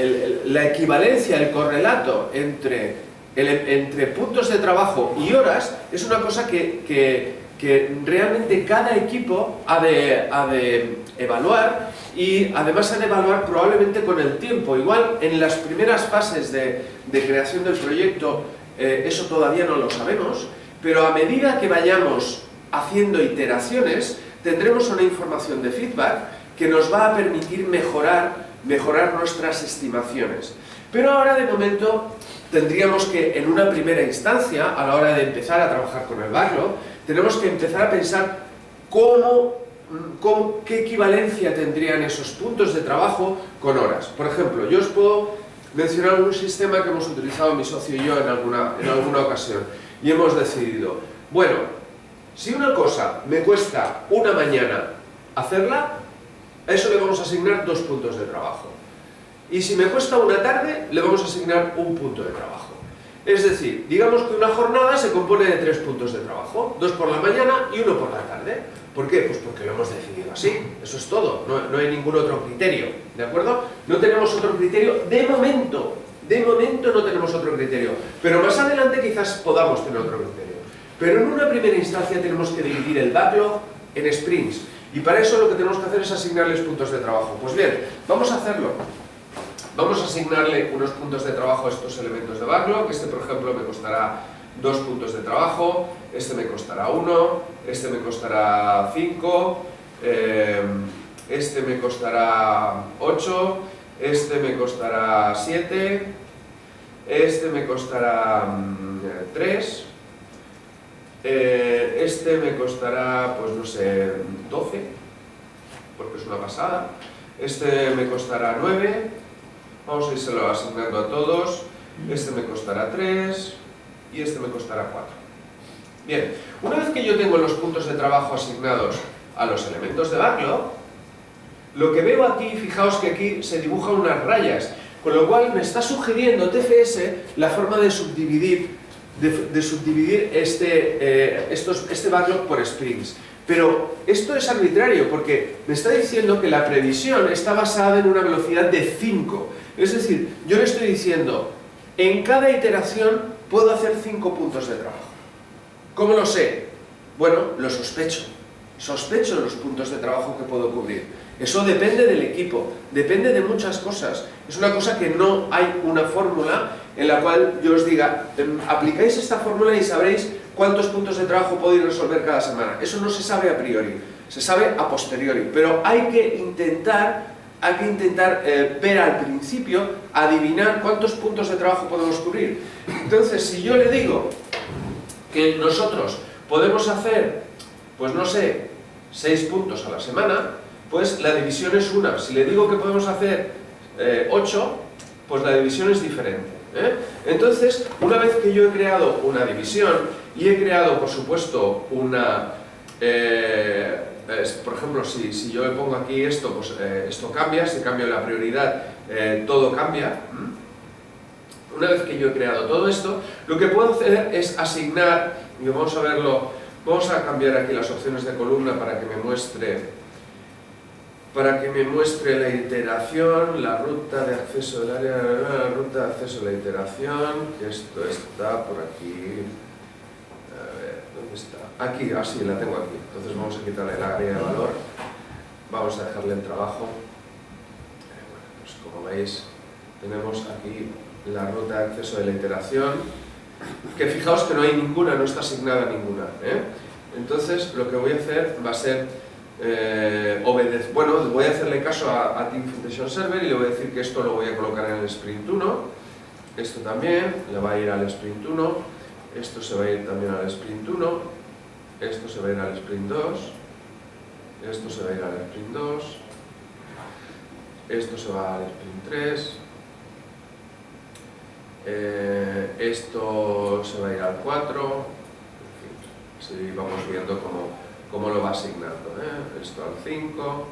equivalencia, el correlato entre puntos de trabajo y horas es una cosa que realmente cada equipo ha de evaluar, y además ha de evaluar probablemente con el tiempo. Igual en las primeras fases de creación del proyecto eso todavía no lo sabemos, pero a medida que vayamos haciendo iteraciones tendremos una información de feedback que nos va a permitir mejorar nuestras estimaciones. Pero ahora de momento tendríamos que, en una primera instancia, a la hora de empezar a trabajar con el backlog, tenemos que empezar a pensar qué equivalencia tendrían esos puntos de trabajo con horas. Por ejemplo, yo os puedo mencionar un sistema que hemos utilizado mi socio y yo en alguna ocasión, y hemos decidido, bueno, si una cosa me cuesta una mañana hacerla, a eso le vamos a asignar 2 puntos de trabajo. Y si me cuesta una tarde, le vamos a asignar 1 punto de trabajo. Es decir, digamos que una jornada se compone de 3 puntos de trabajo, 2 por la mañana y 1 por la tarde. ¿Por qué? Pues porque lo hemos decidido así, eso es todo, no hay ningún otro criterio, ¿de acuerdo? No tenemos otro criterio de momento no tenemos otro criterio, pero más adelante quizás podamos tener otro criterio. Pero en una primera instancia tenemos que dividir el backlog en sprints, y para eso lo que tenemos que hacer es asignarles puntos de trabajo. Pues bien, vamos a hacerlo. Vamos a asignarle unos puntos de trabajo a estos elementos de backlog. Este, por ejemplo, me costará 2 puntos de trabajo, este me costará 1, este me costará 5, este me costará 8, este me costará 7, este me costará 3, este me costará, pues no sé, 12, porque es una pasada, este me costará 9, vamos a irselo asignando a todos, este me costará 3 y este me costará 4. Bien, una vez que yo tengo los puntos de trabajo asignados a los elementos de backlog, lo que veo aquí, fijaos que aquí se dibujan unas rayas, con lo cual me está sugiriendo TFS la forma de subdividir, este backlog por sprints. Pero esto es arbitrario porque me está diciendo que la previsión está basada en una velocidad de 5. Es decir, yo le estoy diciendo, en cada iteración puedo hacer 5 puntos de trabajo. ¿Cómo lo sé? Bueno, lo sospecho. Sospecho de los puntos de trabajo que puedo cubrir. Eso depende del equipo, depende de muchas cosas. Es una cosa que no hay una fórmula en la cual yo os diga, aplicáis esta fórmula y sabréis cuántos puntos de trabajo podéis resolver cada semana. Eso no se sabe a priori, se sabe a posteriori. Pero hay que intentar ver al principio, adivinar cuántos puntos de trabajo podemos cubrir. Entonces, si yo le digo que nosotros podemos hacer, pues no sé, 6 puntos a la semana, pues la división es una. Si le digo que podemos hacer 8, pues la división es diferente. Entonces, una vez que yo he creado una división y he creado, por supuesto, una... por ejemplo, si yo le pongo aquí esto, pues esto cambia, si cambio la prioridad, todo cambia. Una vez que yo he creado todo esto, lo que puedo hacer es asignar, y vamos a verlo, vamos a cambiar aquí las opciones de columna para que me muestre la iteración, la ruta de acceso del área, la ruta de acceso a la iteración, que esto está por aquí. A ver, ¿dónde está? Aquí, así, la tengo aquí. Entonces vamos a quitarle el área de valor, vamos a dejarle el trabajo. Bueno, pues como veis, tenemos aquí la ruta de acceso de la iteración, que fijaos que no hay ninguna, no está asignada ninguna. Entonces, lo que voy a hacer va a ser voy a hacerle caso a Team Foundation Server y le voy a decir que esto lo voy a colocar en el sprint 1, esto también le va a ir al sprint 1, esto se va a ir también al sprint 1, esto se va a ir al sprint 2, esto se va a ir al sprint 2, esto se va al sprint 3, esto se va a ir al 4, en fin, así vamos viendo cómo lo va asignando, esto al 5,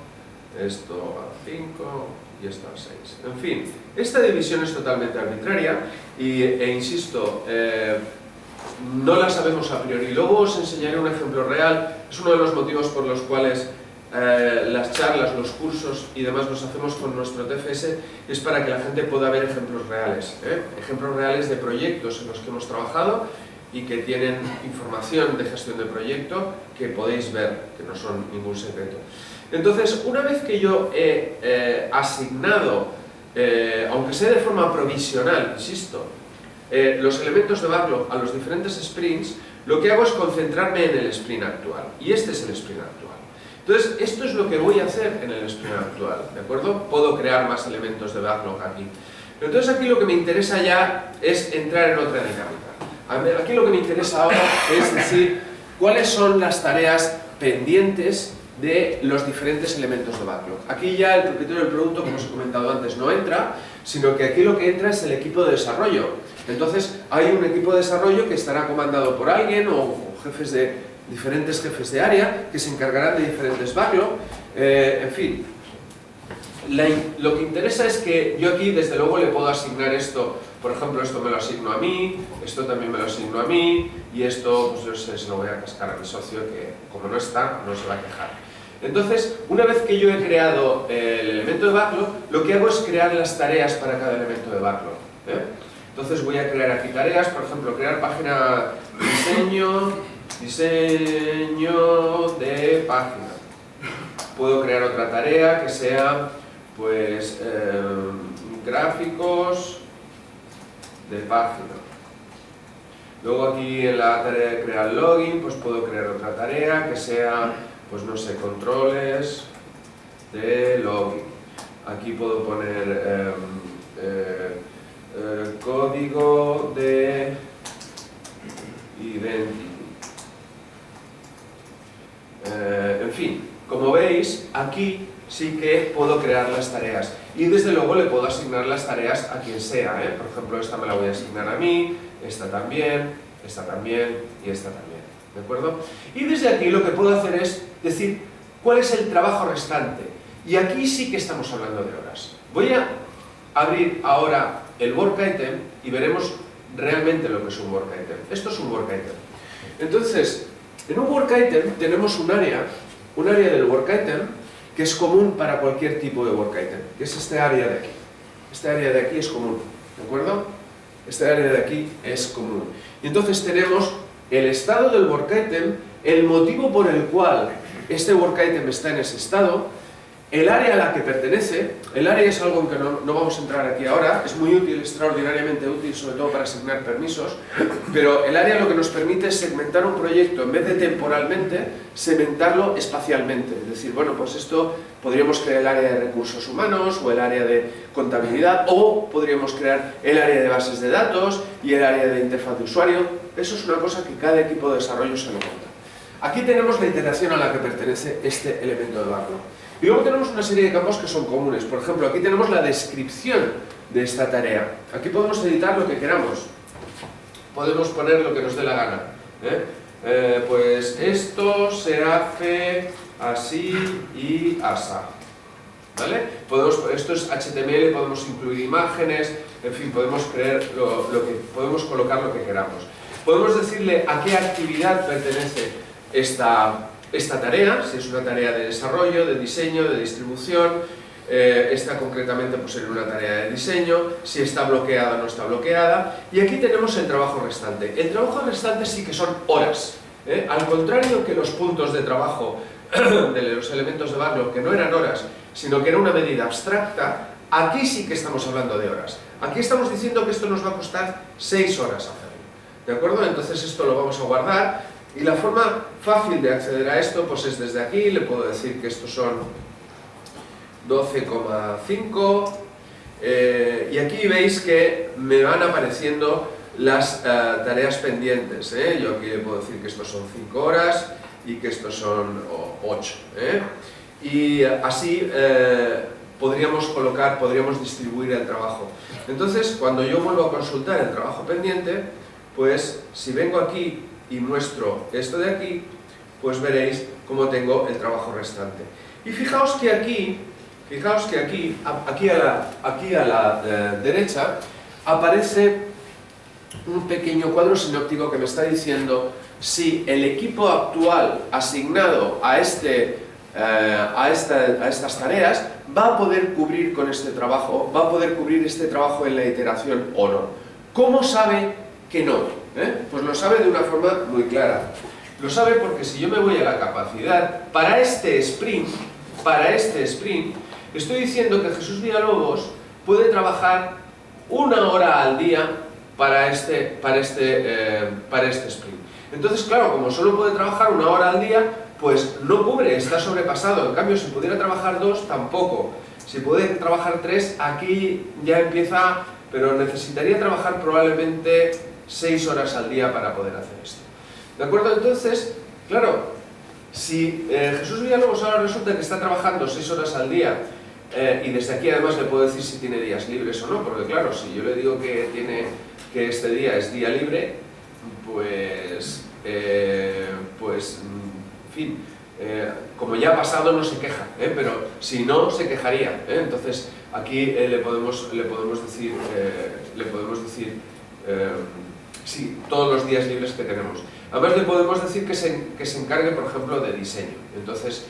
esto al 5 y esto al 6. En fin, esta división es totalmente arbitraria e insisto, no la sabemos a priori. Luego os enseñaré un ejemplo real. Es uno de los motivos por los cuales las charlas, los cursos y demás los hacemos con nuestro TFS, es para que la gente pueda ver ejemplos reales, ejemplos reales de proyectos en los que hemos trabajado y que tienen información de gestión de proyecto que podéis ver, que no son ningún secreto. Entonces, una vez que yo he asignado, aunque sea de forma provisional, insisto, los elementos de backlog a los diferentes sprints, lo que hago es concentrarme en el sprint actual. Y este es el sprint actual. Entonces, esto es lo que voy a hacer en el sprint actual, ¿de acuerdo? Puedo crear más elementos de backlog aquí. Entonces, aquí lo que me interesa ya es entrar en otra dinámica. Aquí lo que me interesa ahora es decir cuáles son las tareas pendientes de los diferentes elementos de backlog. Aquí ya el propietario del producto, como os he comentado antes, no entra, sino que aquí lo que entra es el equipo de desarrollo. Entonces hay un equipo de desarrollo que estará comandado por alguien o diferentes jefes de área que se encargarán de diferentes backlog. En fin, lo que interesa es que yo aquí desde luego le puedo asignar esto. Por ejemplo, esto me lo asigno a mí, esto también me lo asigno a mí y esto pues yo se lo voy a cascar a mi socio que como no está, no se va a quejar. Entonces, una vez que yo he creado el elemento de backlog, lo que hago es crear las tareas para cada elemento de backlog. Entonces voy a crear aquí tareas, por ejemplo, crear página diseño de página. Puedo crear otra tarea que sea pues gráficos de página. Luego aquí en la tarea de crear login, pues puedo crear otra tarea que sea, pues no sé, controles de login. Aquí puedo poner código de identity. En fin, como veis, aquí sí que puedo crear las tareas y desde luego le puedo asignar las tareas a quien sea, ¿eh? Por ejemplo, esta me la voy a asignar a mí, esta también y esta también, ¿de acuerdo? Y desde aquí lo que puedo hacer es decir cuál es el trabajo restante, y aquí sí que estamos hablando de horas. Voy a abrir ahora el work item y veremos realmente lo que es un work item. Esto es un work item. Entonces, en un work item tenemos un área del work item que es común para cualquier tipo de work item, que es este área de aquí. Este área de aquí es común, ¿de acuerdo? Este área de aquí es común. Y entonces tenemos el estado del work item, el motivo por el cual este work item está en ese estado, el área a la que pertenece. El área es algo en que no vamos a entrar aquí ahora, es muy útil, extraordinariamente útil, sobre todo para asignar permisos, pero el área lo que nos permite es segmentar un proyecto, en vez de temporalmente, segmentarlo espacialmente. Es decir, bueno, pues esto podríamos crear el área de recursos humanos, o el área de contabilidad, o podríamos crear el área de bases de datos y el área de interfaz de usuario. Eso es una cosa que cada equipo de desarrollo se lo monta. Aquí tenemos la iteración a la que pertenece este elemento de backlog. Y luego tenemos una serie de campos que son comunes. Por ejemplo, aquí tenemos la descripción de esta tarea. Aquí podemos editar lo que queramos. Podemos poner lo que nos dé la gana. Pues esto se hace así y asá. ¿Vale? Esto es HTML, podemos incluir imágenes, en fin, podemos podemos colocar lo que queramos. Podemos decirle a qué actividad pertenece esta tarea, si es una tarea de desarrollo, de diseño, de distribución. Esta concretamente pues sería una tarea de diseño, si está bloqueada o no está bloqueada. Y aquí tenemos el trabajo restante. El trabajo restante sí que son horas. Al contrario que los puntos de trabajo de los elementos de backlog, que no eran horas, sino que era una medida abstracta, aquí sí que estamos hablando de horas. Aquí estamos diciendo que esto nos va a costar 6 horas hacerlo. ¿De acuerdo? Entonces esto lo vamos a guardar. Y la forma fácil de acceder a esto pues es desde aquí. Le puedo decir que estos son 12,5 y aquí veis que me van apareciendo las tareas pendientes. Yo aquí le puedo decir que estos son 5 horas y que estos son 8. Y así podríamos distribuir el trabajo. Entonces, cuando yo vuelvo a consultar el trabajo pendiente, pues si vengo aquí y muestro esto de aquí, pues veréis cómo tengo el trabajo restante. Y fijaos que aquí a la derecha aparece un pequeño cuadro sinóptico que me está diciendo si el equipo actual asignado a estas tareas va a poder cubrir con este trabajo, va a poder cubrir este trabajo en la iteración o no. ¿Cómo sabe que no? Pues lo sabe de una forma muy clara. Lo sabe porque si yo me voy a la capacidad, para este sprint, estoy diciendo que Jesús Villalobos puede trabajar 1 hora al día para este sprint. Entonces, claro, como solo puede trabajar 1 hora al día, pues no cubre, está sobrepasado. En cambio, si pudiera trabajar 2, tampoco. Si puede trabajar 3, aquí ya empieza, pero necesitaría trabajar probablemente 6 horas al día para poder hacer esto. ¿De acuerdo? Entonces, claro, si Jesús Villalobos ahora resulta que está trabajando 6 horas al día, y desde aquí además le puedo decir si tiene días libres o no, porque claro, si yo le digo que este día es día libre, pues en fin, como ya ha pasado no se queja, pero si no se quejaría. Entonces aquí le podemos decir sí, todos los días libres que tenemos. Además le podemos decir que se encargue, por ejemplo, de diseño. Entonces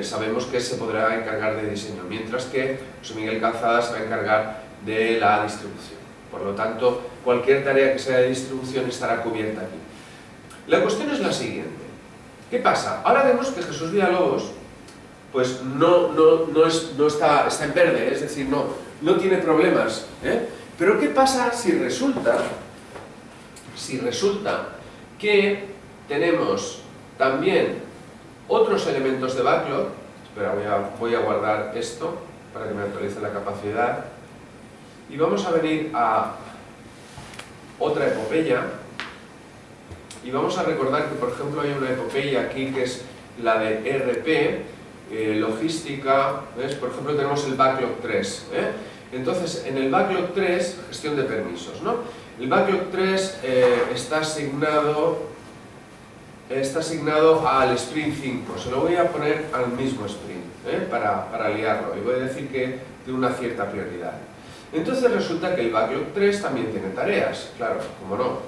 sabemos que se podrá encargar de diseño, mientras que José Miguel Calzada se va a encargar de la distribución. Por lo tanto, cualquier tarea que sea de distribución estará cubierta aquí. La cuestión es la siguiente. ¿Qué pasa? Ahora vemos que Jesús Villalobos pues no está en verde, es decir, no tiene problemas. Pero ¿qué pasa si resulta si resulta que tenemos también otros elementos de backlog, espera, voy a guardar esto para que me actualice la capacidad, y vamos a venir a otra epopeya, y vamos a recordar que, por ejemplo, hay una epopeya aquí que es la de ERP, logística, ¿ves? Por ejemplo, tenemos el backlog 3, Entonces, en el backlog 3, gestión de permisos, ¿no? El backlog 3 está asignado al sprint 5, se lo voy a poner al mismo sprint, para liarlo, y voy a decir que de una cierta prioridad. Entonces resulta que el backlog 3 también tiene tareas, claro, como no.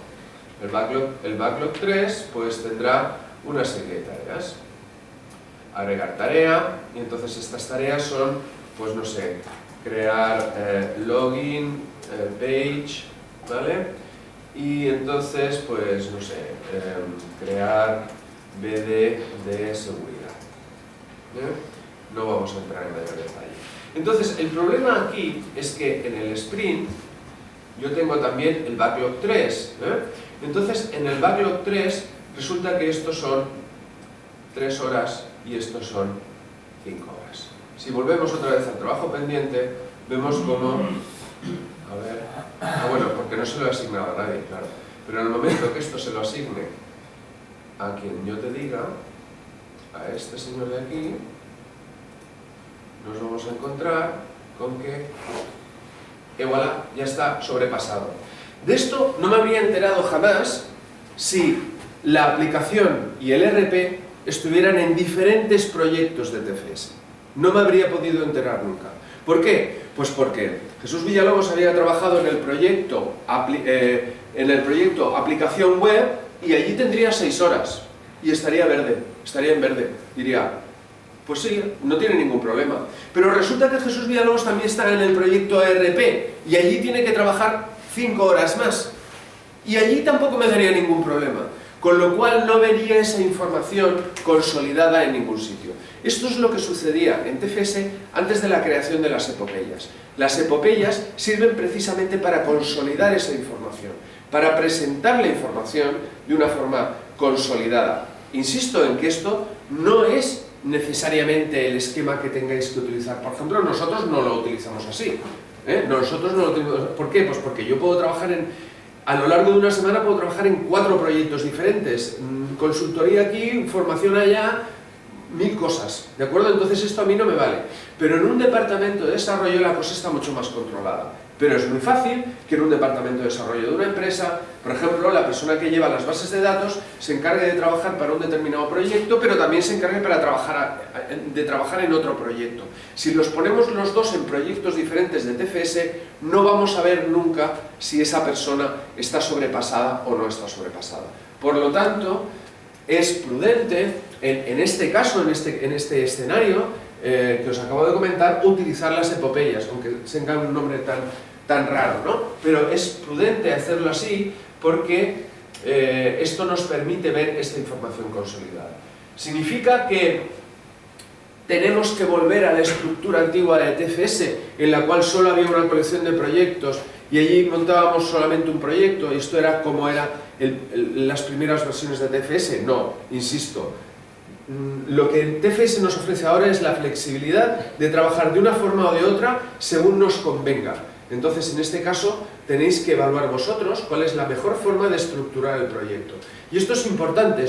El backlog 3 pues tendrá una serie de tareas. Agregar tarea, y entonces estas tareas son, pues no sé, crear login, page, ¿vale? Y entonces, pues no sé, crear BD de seguridad. No vamos a entrar en mayor detalle. Entonces, el problema aquí es que en el sprint yo tengo también el backlog 3. Entonces, en el backlog 3 resulta que estos son 3 horas y estos son 5 horas. Si volvemos otra vez al trabajo pendiente, vemos cómo... A ver... bueno, porque no se lo he asignado a nadie, claro. Pero en el momento que esto se lo asigne a quien yo te diga, a este señor de aquí, nos vamos a encontrar con que, voilà, ya está sobrepasado. De esto no me habría enterado jamás si la aplicación y el ERP estuvieran en diferentes proyectos de TFS. No me habría podido enterar nunca. ¿Por qué? Pues porque Jesús Villalobos había trabajado en el proyecto aplicación web y allí tendría 6 horas y estaría en verde. Diría, pues sí, no tiene ningún problema. Pero resulta que Jesús Villalobos también está en el proyecto ERP y allí tiene que trabajar 5 horas más. Y allí tampoco me daría ningún problema. Con lo cual no vería esa información consolidada en ningún sitio. Esto es lo que sucedía en TFS antes de la creación de las epopeyas. Las epopeyas sirven precisamente para consolidar esa información, para presentar la información de una forma consolidada. Insisto en que esto no es necesariamente el esquema que tengáis que utilizar. Por ejemplo, nosotros no lo utilizamos así. Nosotros no lo utilizamos. ¿Por qué? Pues porque yo puedo trabajar a lo largo de una semana puedo trabajar en 4 proyectos diferentes. Consultoría aquí, formación allá, 1000 cosas, ¿de acuerdo? Entonces esto a mí no me vale. Pero en un departamento de desarrollo la cosa está mucho más controlada. Pero es muy fácil que en un departamento de desarrollo de una empresa, por ejemplo, la persona que lleva las bases de datos se encargue de trabajar para un determinado proyecto, pero también se encargue de trabajar en otro proyecto. Si los ponemos los dos en proyectos diferentes de TFS, no vamos a ver nunca si esa persona está sobrepasada o no está sobrepasada. Por lo tanto, es prudente, en este caso, en este escenario, que os acabo de comentar, utilizar las epopeyas, aunque tengan un nombre tan raro, ¿no? Pero es prudente hacerlo así porque esto nos permite ver esta información consolidada. Significa que tenemos que volver a la estructura antigua de TFS, en la cual solo había una colección de proyectos y allí montábamos solamente un proyecto y esto era como eran las primeras versiones de TFS. No, insisto. Lo que TFS nos ofrece ahora es la flexibilidad de trabajar de una forma o de otra según nos convenga. Entonces, en este caso, tenéis que evaluar vosotros cuál es la mejor forma de estructurar el proyecto. Y esto es importante,